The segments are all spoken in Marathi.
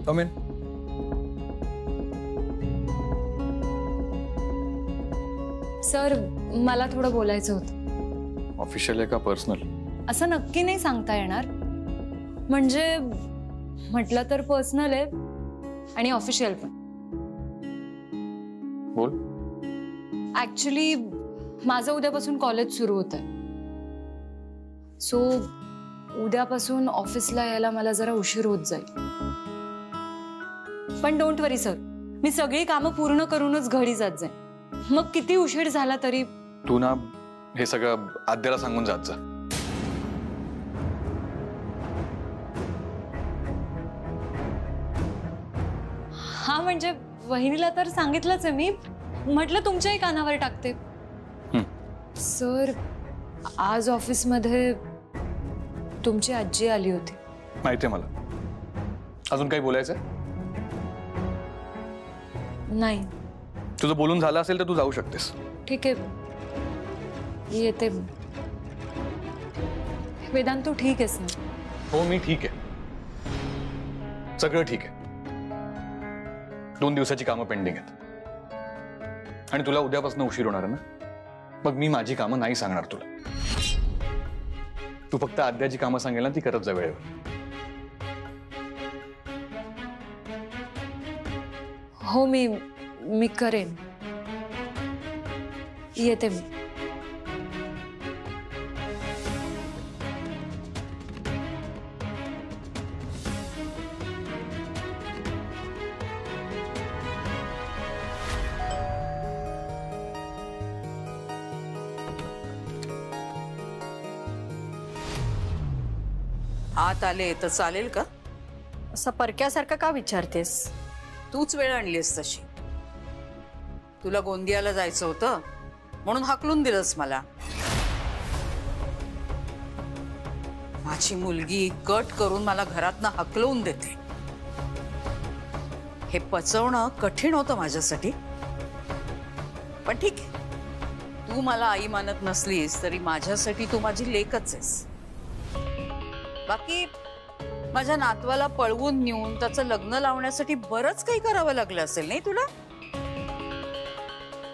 Come in. सर, मला थोडं बोलायचं होतं. ऑफिशियल आहे का पर्सनल? असं नक्की नाही सांगता येणार. म्हणजे म्हटलं तर पर्सनल आहे आणि ऑफिशियल पण. बोल. ऍक्च्युली माझं उद्यापासून कॉलेज सुरू होतंय. सो उद्यापासून ऑफिसला यायला मला जरा उशीर होत जाईल. पण डोंट वरी सर, मी सगळी कामं पूर्ण करूनच घरी जात जाईन. मग किती उशीर झाला तरी. तू ना हे सगळं आद्याला सांगून जात जा. हा म्हणजे वहिनीला तर सांगितलंच आहे मी. म्हटलं तुमच्याही कानावर टाकते. सर, आज ऑफिसमध्ये तुमची आजी आली होती. माहितीये मला. अजून काही बोलायचंय? नाही. तुझं बोलून झालं असेल तर तू जाऊ शकतेस. ठीक आहे, येते. वेदांत, तू ठीक आहेस ना? हो, मी ठीक आहे. सगळं ठीक आहे. 2 दिवसाची कामं पेंडिंग आहेत आणि तुला उद्यापासून उशीर होणार ना. मग मी माझी कामं नाही सांगणार तुला. तू फक्त आद्याची कामं सांगेल ना, ती करत जा वेळेवर. हो, मी करेन. येते मी. आत आले तर चालेल का? असं परक्यासारखं का विचारतेस? तूच वेळ आणलीस तशी. तुला गोंदियाला जायचं होतं म्हणून हाकलून दिलंस मला. माझी मुलगी कट करून मला घरातनं हाकलवून देते. हे पचवणं कठीण होतं माझ्यासाठी. पण ठीक आहे, तू मला आई मानत नसलीस तरी माझ्यासाठी तू माझी लेकच आहेस. बाकी माझ्या नातवाला पळवून नेऊन त्याचं लग्न लावण्यासाठी बरंच काही करावं लागलं असेल नाही तुला?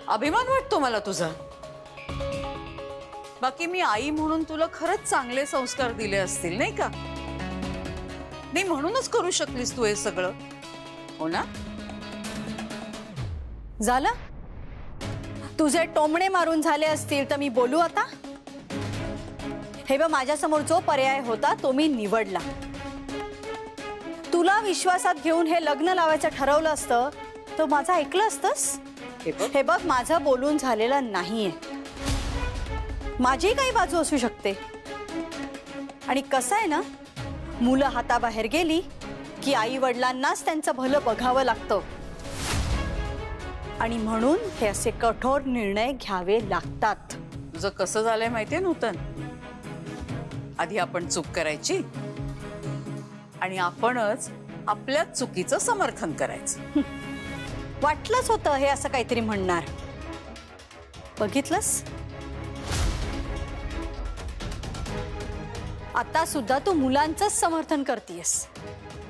अभिमान वाटतो मला तुझा. बाकी मी आई म्हणून तुला खरंच चांगले संस्कार दिले असतील नाही का? नाही म्हणूनच करू शकलीस तू हे सगळं, हो ना? झालं? तुझे टोमणे मारून झाले असतील तर मी बोलू आता? हे बघ, माझ्यासमोर जो पर्याय होता तो मी निवडला. तुला विश्वासात घेऊन हे लग्न लावायचं ठरवलं असतं तर माझं ऐकलं असतंस? हे बघ, माझं बोलून झालेलं नाहीये. माझी काही बाजू असू शकते. आणि कसं आहे ना, मुलं हाताबाहेर गेली की आई वडिलांनाच त्यांचं भलं बघावं लागतं. आणि म्हणून हे असे कठोर निर्णय घ्यावे लागतात. तुझं कसं झालंय माहितीये नूतन? आधी आपण चूक करायची आणि आपणच आपल्या चुकीचं समर्थन करायचं. वाटलंच होतं हे असं काहीतरी म्हणणार. बघितलंस, आता सुद्धा तू मुलांचंच समर्थन करतेस.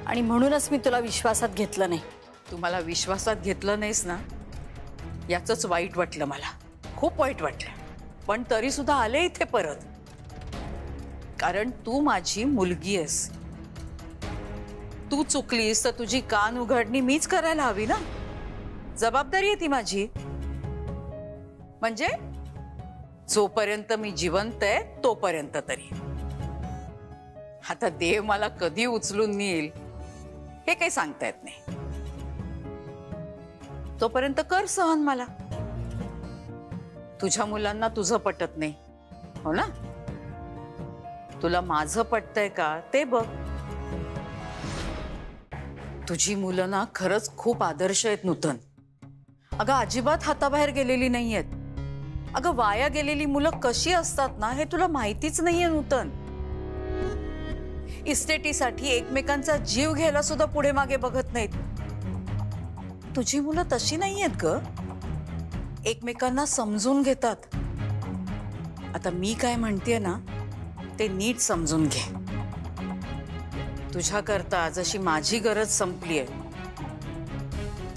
आणि म्हणूनच मी तुला विश्वासात घेतलं नाही. तू मला विश्वासात घेतलं नाहीस ना, याचंच वाईट वाटलं मला. खूप वाईट वाटलं. पण तरी सुद्धा आले इथे परत. कारण तू माझी मुलगी आहेस. तू चुकलीस तर तुझी कान उघडणी मीच करायला हवी ना. जबाबदारी आहे ती माझी. म्हणजे जोपर्यंत मी जिवंत आहे तोपर्यंत तरी. आता देव मला कधी उचलून नेईल हे काही सांगता येत नाही. तोपर्यंत कर सहन मला. तुझ्या मुलांना तुझं पटत नाही, हो ना? तुला माझं पटतंय का ते बघ. तुझी मुलं ना खरंच खूप आदर्श आहेत नूतन. अगं अजिबात हाताबाहेर गेलेली नाहीयेत. अगं वाया गेलेली मुलं कशी असतात ना हे तुला माहितीच नाहीये नूतन. इस्टेटीसाठी एकमेकांचा जीव घ्यायला सुद्धा पुढे मागे बघत नाहीत. तुझी मुलं तशी नाहीयेत ग. एकमेकांना समजून घेतात. आता मी काय म्हणतेय ना ते नीट समजून घे. तुझ्याकरता जशी माझी गरज संपली आहे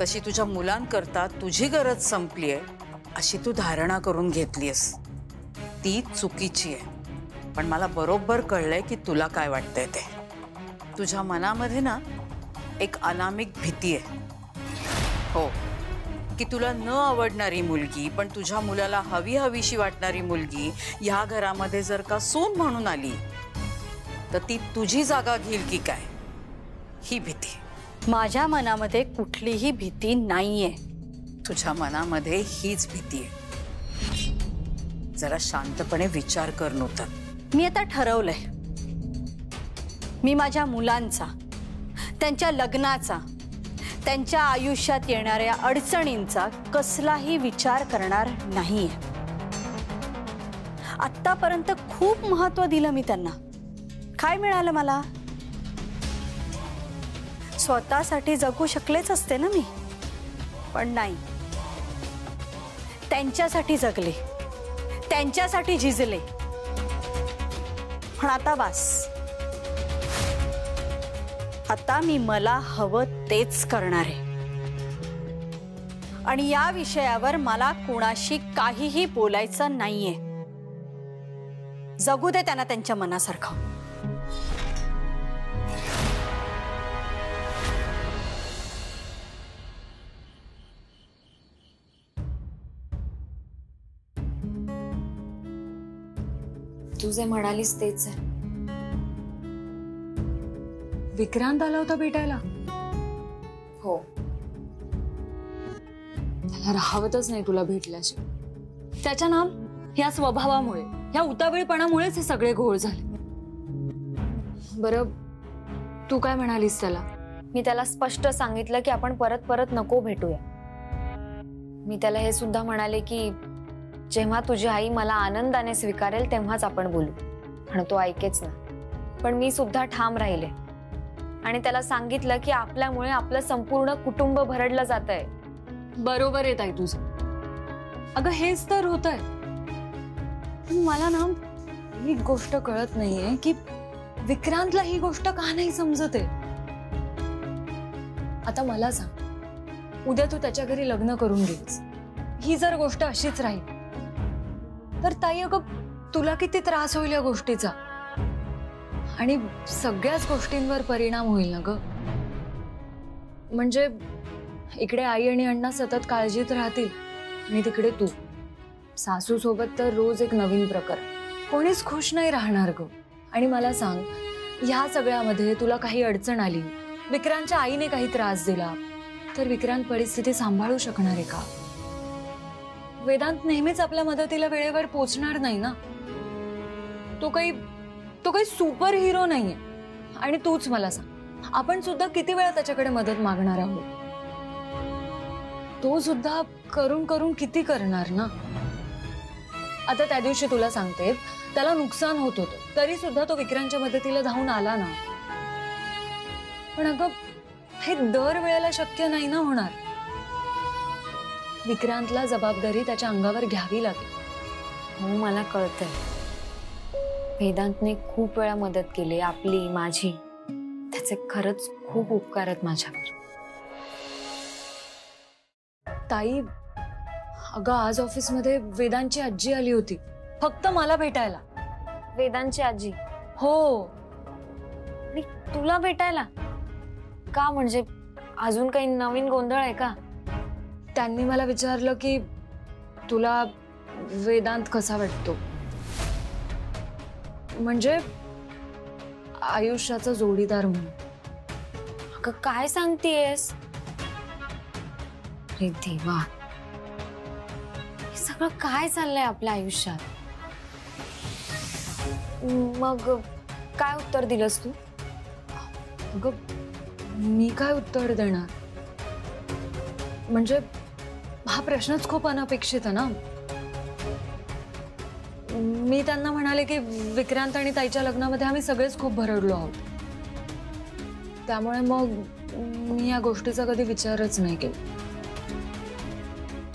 तशी तुझ्या मुलांकरता तुझी गरज संपली आहे अशी तू धारणा करून घेतलीस. ती चुकीची आहे. पण मला बरोबर कळलंय की तुला काय वाटतंय ते. तुझ्या मनामध्ये ना एक अनामिक भीती आहे. हो, की तुला न आवडणारी मुलगी पण तुझ्या मुलाला हवी हवीशी वाटणारी मुलगी ह्या घरामध्ये जर का सून म्हणून आली तर ती तुझी जागा घेईल की काय, ही भीती. माझ्या मनामध्ये कुठलीही भीती नाहीये. तुझ्या मनामध्ये हीच भीती आहे. जरा शांतपणे विचार कर नूतन. मी आता ठरवलंय, मी माझ्या मुलांचा, त्यांच्या लग्नाचा, त्यांच्या आयुष्यात येणाऱ्या अडचणींचा कसलाही विचार करणार नाहीये. आत्तापर्यंत खूप महत्त्व दिलं मी त्यांना. काय मिळालं मला? स्वतःसाठी जगू शकलेच असते ना मी, पण नाही. त्यांच्यासाठी जगले, त्यांच्यासाठी झिजले. पण आता बस. आता मी मला हवं तेच करणार आहे. आणि या विषयावर मला कोणाशी काहीही बोलायचं नाहीये. जगू दे त्यांना त्यांच्या मनासारखं. तू जे म्हणालीस तेच आहे. विक्रांत आला होता भेटायला. हो, त्याला राहवतच नाही तुला भेटल्याशी. त्याच्या ना ह्या स्वभावामुळे, ह्या उतावीळपणामुळेच हे सगळे घोळ झाले. बरं, तू काय म्हणालीस त्याला? मी त्याला स्पष्ट सांगितलं की आपण परत परत नको भेटूया. मी त्याला हे सुद्धा म्हणाले की जेव्हा तुझी आई मला आनंदाने स्वीकारेल तेव्हाच आपण बोलू. पण तो ऐकेच ना. पण मी सुद्धा ठाम राहिले आणि त्याला सांगितलं की आपल्यामुळे आपलं संपूर्ण कुटुंब भरडलं जातंय. बरोबर आहे ताई तुझं. अगं हेच तर होतंय. पण मला ना ही गोष्ट कळत नाहीये की विक्रांतला ही गोष्ट का नाही समजत आहे. आता मला सांग, उद्या तू त्याच्या घरी लग्न करून गेलीस, ही जर गोष्ट अशीच राहील तर ताई अगं तुला किती त्रास होईल या गोष्टीचा. आणि सगळ्याच गोष्टींवर परिणाम होईल ना ग. म्हणजे इकडे आई आणि अण्णा सतत काळजीत राहतील आणि तिकडे तू सासू सोबत तर रोज एक नवीन प्रकार. कोणीच खुश नाही राहणार ग. आणि मला सांग, ह्या सगळ्यामध्ये तुला काही अडचण आली, विक्रांतच्या आईने काही त्रास दिला, तर विक्रांत परिस्थिती सांभाळू शकणार आहे का? वेदांत नेहमीच आपल्या मदतीला वेळेवर पोहोचणार नाही ना. तो काही सुपर हिरो नाहीये. आणि तूच मला सांग, आपण सुद्धा किती वेळा त्याच्याकडे मदत मागणार आहोत. तो सुद्धा करून करून किती करणार ना. आता त्या दिवशी तुला सांगते, त्याला नुकसान होत होतं तरी सुद्धा तो विक्रांतच्या मदतीला धावून आला ना. पण अगं हे दर वेळेला शक्य नाही ना होणार. विक्रांतला जबाबदारी त्याच्या अंगावर घ्यावी लागेल. हो, मला कळतंय. वेदांतने खूप वेळा मदत केली, आपली, माझी. त्याचे खरंच खूप उपकार आहेत माझ्यावर. ताई, अगं आज ऑफिसमध्ये वेदांतची आजी आली होती, फक्त मला भेटायला. वेदांतची आजी? हो. आणि तुला भेटायला का? म्हणजे अजून काही नवीन गोंधळ आहे का? त्यांनी मला विचारलं की तुला वेदांत कसा वाटतो. म्हणजे आयुष्याचा जोडीदार म्हणून. अगं काय सांगतेस? अरे देवा, हे सगळं काय चाललंय आपल्या आयुष्यात? मग काय उत्तर दिलंस तू? अगं मी काय उत्तर देणार? म्हणजे हा प्रश्नच खूप अनपेक्षित आहे ना. मी त्यांना म्हणाले की विक्रांत आणि ताईच्या लग्नामध्ये आम्ही सगळेच खूप भरडलो आहोत. त्यामुळे मग मी या गोष्टीचा कधी विचारच नाही केला.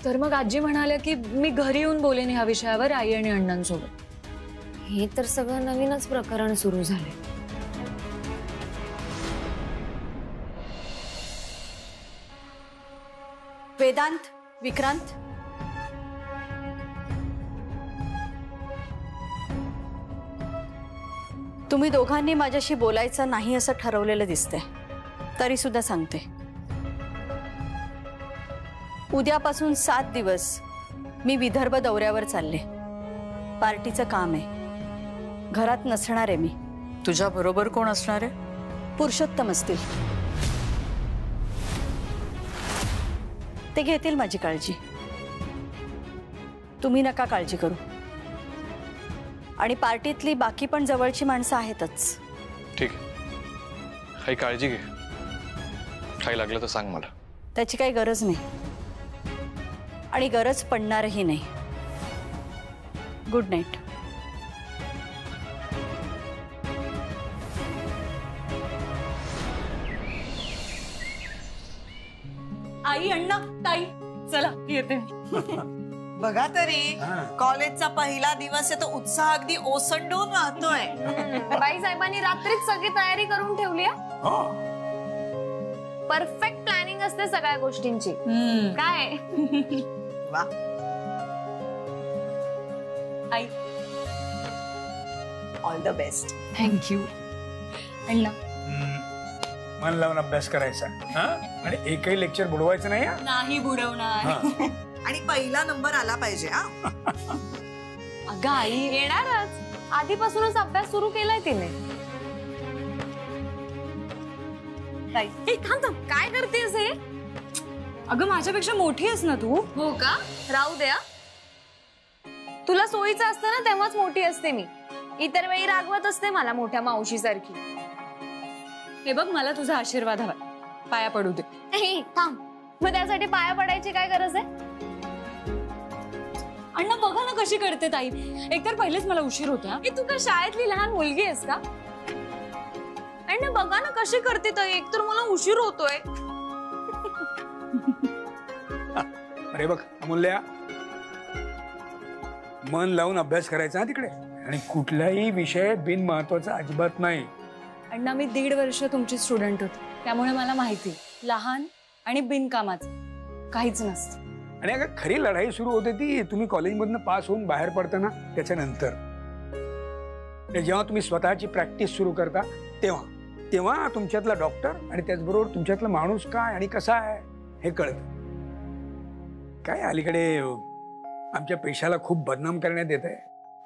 तर मग आजी म्हणाल्या की मी घरी येऊन बोलेन ह्या विषयावर आई आणि अण्णांसोबत. हे तर सगळं नवीनच प्रकरण सुरू झाले. वेदांत, विक्रांत, तुम्ही दोघांनी माझ्याशी बोलायचं नाही असं ठरवलेलं दिसतंय. तरी सुद्धा सांगते, उद्यापासून 7 दिवस मी विदर्भ दौऱ्यावर चालले. पार्टीचं काम आहे, घरात नसणार आहे मी. तुझ्या बरोबर कोण असणार आहे? पुरुषोत्तम असतील, ते घेतील माझी काळजी. तुम्ही नका काळजी करू. आणि पार्टीतली बाकी पण जवळची माणसं आहेतच. ठीक आहे, काही काळजी घे. काही लागलं तर सांग मला. त्याची काही गरज नाही आणि गरज पडणारही नाही. Good night. आई, अण्णा, ताई, चला येते. बघा तरी कॉलेजचा पहिला दिवस आहे तो उत्साह अगदी ओसंडून वाहतोय. बाई साहेबांनी रात्रीच सगळी तयारी करून ठेवली आहे. परफेक्ट प्लॅनिंग असते सगळ्या गोष्टींची. काय वा. आई, ऑल द बेस्ट. थँक्यू. अण्णा, मन लावून अभ्यास करायचा आणि एकही लेक्चर बुडवायचं नाही. नाही बुडवणार. आणि पहिला नंबर आला पाहिजे. अगं आई, येणारच. आधीपासूनच अभ्यास सुरू केलाय तिने. हे थांब थांब, काय करतेस हे? अगं माझ्यापेक्षा मोठी आहेस ना तू. हो का? राहू द्या. तुला सोयीचं असतं ना तेव्हाच मोठी असते मी. इतर वेळी रागवत असते मला मोठ्या मावशी सारखी. हे बघ, मला तुझा आशीर्वाद हवा, पाया पडू दे. थांब, मग त्यासाठी पाया पडायची काय गरज आहे? अण्णा बघा ना कशी करते ताई. एकतर पहिलेच मला उशीर होता. तू काय शाळेतली लहान मुलगी आहेस का? अण्णा बघा ना कशी करते ताई. एकतर मला उशीर होतोय. अरे बघ अमूल्या, मन लावून अभ्यास करायचा तिकडे. आणि कुठलाही विषय बिन महत्वाचा अजिबात नाही. अण्णा, मी 1.5 वर्ष तुमची स्टुडंट होते, त्यामुळे मला माहिती लहान आणि बिनकामाचं काहीच नसतं. आणि अगं खरी लढाई सुरू होते ती तुम्ही कॉलेजमधनं पास होऊन बाहेर पडताना त्याच्यानंतर. जेव्हा तुम्ही स्वतःची प्रॅक्टिस सुरू करता तेव्हा तेव्हा तुमच्यातला डॉक्टर आणि त्याचबरोबर तुमच्यातला माणूस काय आणि कसा आहे हे कळतं. काय अलीकडे आमच्या पेशाला खूप बदनाम करण्यात येत आहे.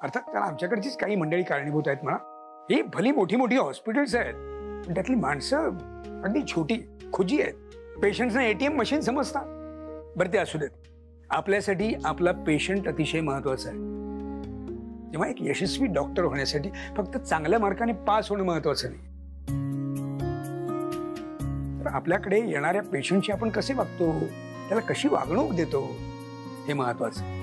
अर्थात त्याला आमच्याकडचीच काही मंडळी कारणीभूत आहेत म्हणा. ही भली मोठी मोठी हॉस्पिटल्स आहेत, पण त्यातली माणसं अगदी छोटी खुजी आहेत. पेशंट्सना ATM मशीन समजतात. बरं ते असू देत. आपल्यासाठी आपला पेशंट अतिशय महत्वाचा आहे. तेव्हा एक यशस्वी डॉक्टर होण्यासाठी फक्त चांगल्या मार्काने पास होणं महत्वाचं नाही, तर आपल्याकडे येणाऱ्या पेशंटशी आपण कसे वागतो, त्याला कशी वागणूक देतो हे महत्वाचं.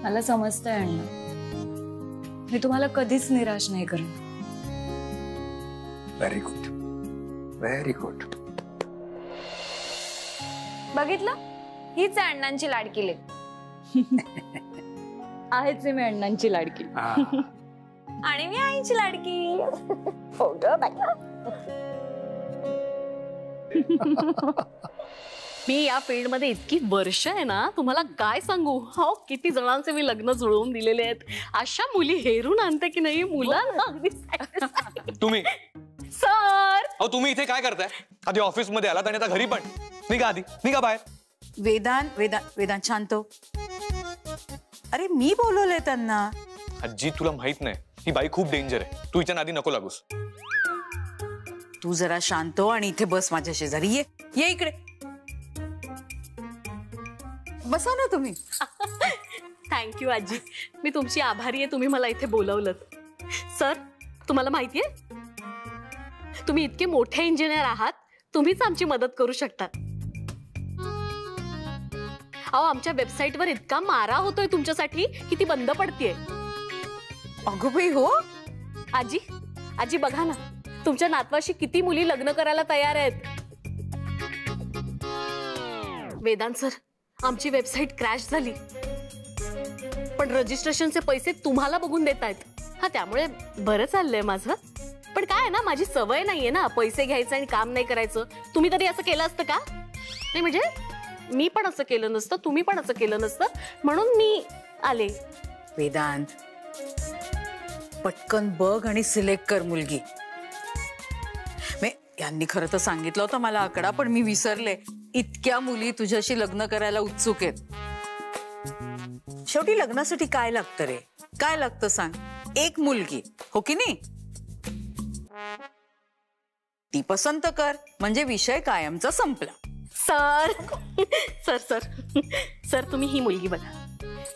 मला समजतंय अण्णा, मी तुम्हाला कधीच निराश नाही करणार. Very good, very good. बघितलं, हीच आहे अण्णांची लाडकी लेक. आहेच मी अण्णांची लाडकी. आणि मी आईची लाडकी. हो ग बाई. मी या फील्ड मध्ये इतकी वर्ष आहे ना, तुम्हाला काय सांगू. हो, किती जणांचे मी लग्न जुळवून दिलेले आहेत. अशा मुली हेरून आणते की नाही मुलांना. अगदी तुम्ही सर, अहो तुम्ही इथे काय करताय? आधी ऑफिस मध्ये आलात आणि आता घरी पण. निघा आधी, निघा बाहेर. वेदांत वेदांत वेदांत शांत हो. अरे मी बोलवलंय त्यांना. आजी तुला माहित नाही, ही बाई खूप डेंजर आहे. तू हिच्या नादी नको लागूस. तू जरा शांत हो आणि इथे बस माझ्या शेजारी. ये ये इकडे बसा ना तुम्ही. थँक्यू आजी, मी तुमची आभारी आहे, तुम्ही मला इथे बोलवलं. सर, तुम्हाला माहितीये तुम्ही इतके मोठे इंजिनियर आहात, तुम्हीच आमची मदत करू शकता. अहो, आमच्या वेबसाईटवर इतका मारा होतोय तुमच्यासाठी की ती बंद पडतीये. अगं बाई हो. आजी, आजी बघा ना, तुमच्या नातवाशी किती मुली लग्न करायला तयार आहेत. वेदांत सर, आमची वेबसाईट क्रॅश झाली, पण रजिस्ट्रेशनचे पैसे तुम्हाला बघून देत आहेत. हा, त्यामुळे बरं चाललंय माझं. पण काय आहे ना, माझी सवय नाहीये ना पैसे घ्यायचं आणि काम नाही करायचं. तुम्ही तरी असं केलं असतं का? नाही म्हणजे मी पण असं केलं नसतं, तुम्ही पण असं केलं नसतं, म्हणून मी आले. वेदांत, पटकन बघ आणि सिलेक्ट कर मुलगी. यांनी खरं तर सांगितलं होतं मला आकडा, पण मी विसरले. इतक्या मुली तुझ्याशी लग्न करायला उत्सुक आहेत. शेवटी लग्नासाठी काय लागतं रे? काय लागतं सांग? एक मुलगी, हो की नाही? ती पसंत कर, म्हणजे विषय कायमचा संपला. सर सर सर सर तुम्ही ही मुलगी बघा.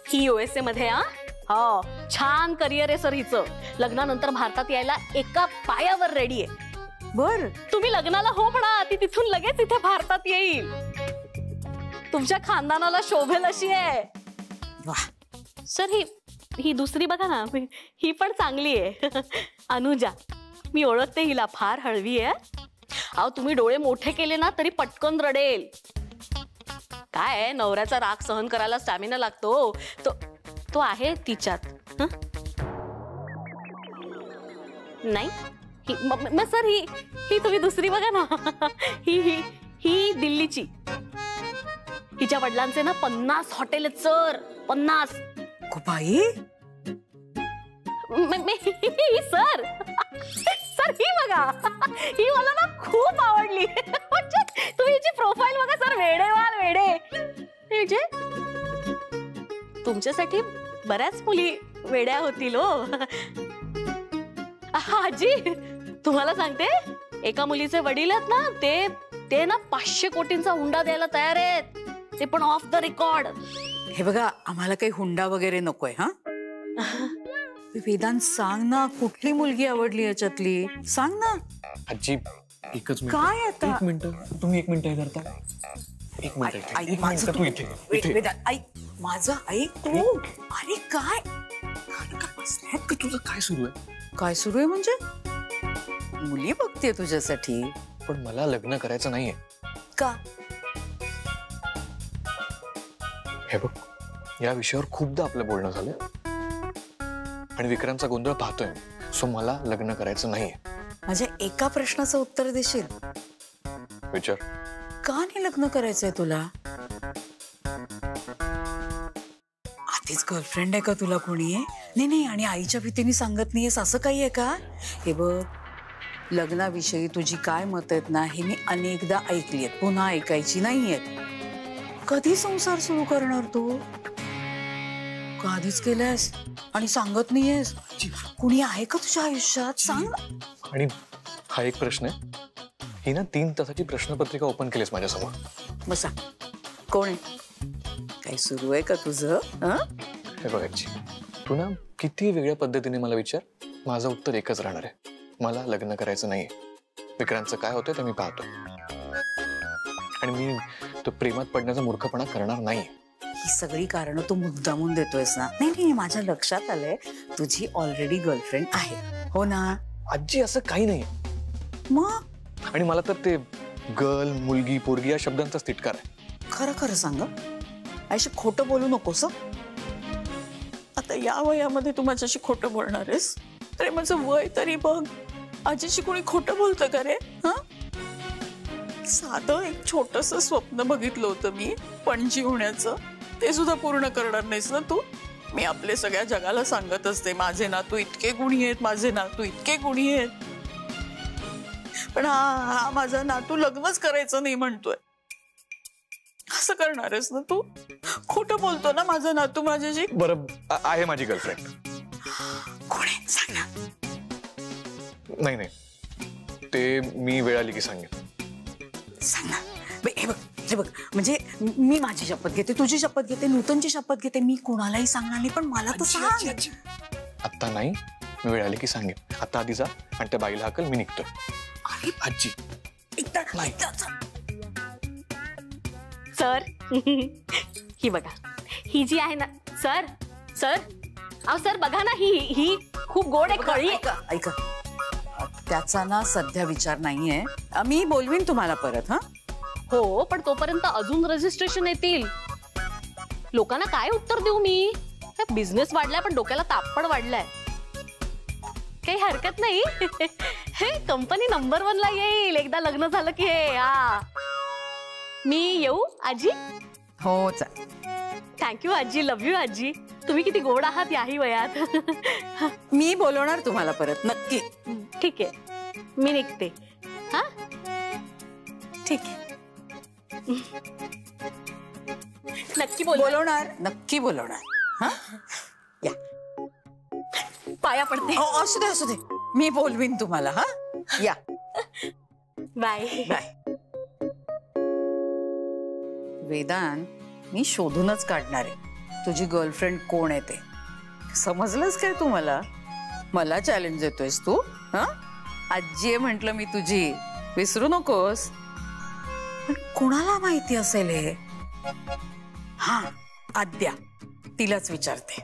ही USA मध्ये हो छान करिअर आहे सर हिचं. लग्नानंतर भारतात यायला एका पायावर रेडी आहे. बर, तुम्ही लग्नाला हो म्हणा, ती तिथून लगेच इथे भारतात येईल. तुमच्या खानदानाला शोभेल अशी आहे. वाह सर ही दुसरी बघा ना, ही पण चांगली आहे. अनुजा, मी ओळखते हिला, फार हळवी आहे. अहो तुम्ही डोळे मोठे केले ना तरी पटकन रडेल. काय नवऱ्याचा राग सहन करायला स्टॅमिना लागतो, तो आहे तिच्यात. नाही सर ही तुम्ही दुसरी बघा ना. ही दिल्लीची. हिच्या वडिलांचे ना 50 हॉटेल आहेत सर, 50. बाई सर सर ही बघा, ही मला ना खूप आवडली. तुम्ही हिची प्रोफाईल बघा सर, वेडेवाल वेडे. तुमच्यासाठी बऱ्याच मुली वेड्या होतील हो. आजी तुम्हाला सांगते, एका मुलीचे वडील आहेत ना, ते ना 500 कोटींचा हुंडा द्यायला तयार आहेत, ते पण ऑफ द रेकॉर्ड. हे बघा, आम्हाला काही हुंडा वगैरे नकोय. हा वेदांत, सांग ना कुठली मुलगी आवडली याच्यातली, सांग ना. आजी एकच मिनिट. काय आता? एक मिनिट, तुम्ही 1 मिनिट हे करता. 1 मिनिट, आई, 1 मिनिट तू इथे. वेदांत ऐक, माझं ऐक तू. अरे काय तुझं काय सुरू आहे? काय सुरू आहे म्हणजे? मुली बघते तुझ्यासाठी. पण मला लग्न करायचं नाहीये. का? हे बघ, या विषयावर खूपदा आपलं बोलणं झालं आणि विक्रांतचा गोंधळ पाहतोय, सो मला लग्न करायचं नाहीये. माझ्या एका प्रश्नाचं उत्तर देशील? विचार. का नाही लग्न करायचंय तुला? आधीच गर्लफ्रेंड आहे का तुला कोणी? नाही, आणि आईच्या भीतीने सांगत नाहीयेस असं काही आहे का? हे बघ, लग्नाविषयी तुझी काय मत आहेत ना, हे मी अनेकदा ऐकली आहेत, पुन्हा ऐकायची नाहीयेत. कधी संसार सुरू करणार तू? का आधीच केलायस आणि सांगत नाहीयेस? कुणी आहे का तुझ्या आयुष्यात? सांग. आणि हा एक प्रश्न आहे. ही ना 3 तासाची प्रश्नपत्रिका ओपन केलीस माझ्यासमोर. बसा. कोण आहे? काही सुरू आहे का तुझं? हे बघायची, तू ना किती वेगळ्या पद्धतीने मला विचार, माझं उत्तर एकच राहणार आहे. मला लग्न करायचं नाहीये. विक्रांतचं काय होतंय ते मी पाहतो, आणि मी तो प्रेमात पडण्याचा मूर्खपणा करणार नाही. ही सगळी कारणं तू मुद्दामून देतोयस ना? नाही, माझ्या लक्षात आलंय तुझी ऑलरेडी गर्लफ्रेंड आहे, हो ना? आजी असं काही नाही. मग? आणि मला तर ते गर्ल, मुलगी, पोरगी या शब्दांचाच तिटकार आहे. खरं सांग, अशी खोटं बोलू नकोस. आता या वयामध्ये तू माझ्याशी खोटं बोलणार आहेस? अरे माझं वय तरी बघ. आजीशी कोणी खोटं बोलतं का रे? साधं एक छोटस स्वप्न बघितलं होतं मी, पणजी होण्याचं, ते सुद्धा पूर्ण करणार नाहीस ना तू? मी आपले सगळ्या जगाला सांगत असते, माझे नातू इतके गुणी आहेत, माझे नातू इतके गुणी आहेत. पण हा माझा नातू लग्नच करायचं नाही म्हणतोय. असं करणार आहेस ना तू? खोटं बोलतो ना माझा नातू माझ्याशी? बरं, आहे माझी गर्लफ्रेंड. कोण आहे सांग ना. नाही, ते मी वेळ आली की सांगेन. सांग ना. हे बघ, म्हणजे मी माझी शपथ घेते, तुझी शपथ घेते, नूतनची शपथ घेते, मी कोणालाही सांगणार नाही, पण मला तर सांग. आता नाही, मी वेळ आली की सांगेन. आता आधी जा आणि त्या बाईला हाकल, मी निघतोय. अरे आजी सर, ही बघा, ही जी आहे ना सर, अहो सर बघा ना, ही खूप गोड आहे, खळी. ऐका, त्याचा ना सध्या विचार नाहीये. मी बोलवीन तुम्हाला परत. हो, पण तोपर्यंत अजून रजिस्ट्रेशन येतील. लोकांना काय उत्तर देऊ मी? बिझनेस वाढलाय पण डोक्याला ताप पण वाढलाय. काही हरकत नाही, हे कंपनी नंबर 1 ला येईल एकदा लग्न झालं की. हे मी येऊ आजी? हो चा. थँक्यू आजी, लव्ह यू आजी. तुम्ही किती गोड आहात याही वयात. मी बोलवणार तुम्हाला परत नक्की. ठीक आहे, मी निघते. हा ठीक आहे. नक्की बोलवणार, नक्की बोलवणार. हा या. पाया पडते. असू दे असू दे, मी बोलवीन तुम्हाला. हा या. Bye bye. वेदांत, मी शोधूनच काढणार आहे तुझी गर्लफ्रेंड कोण आहे ते. समजलंस काय तू मला? मला चॅलेंज देतोयस तू? हा, आजी आहे म्हटलं मी तुझी, विसरू नकोस. पण कोणाला माहिती असेल हे? हा, आद्या, तिलाच विचारते.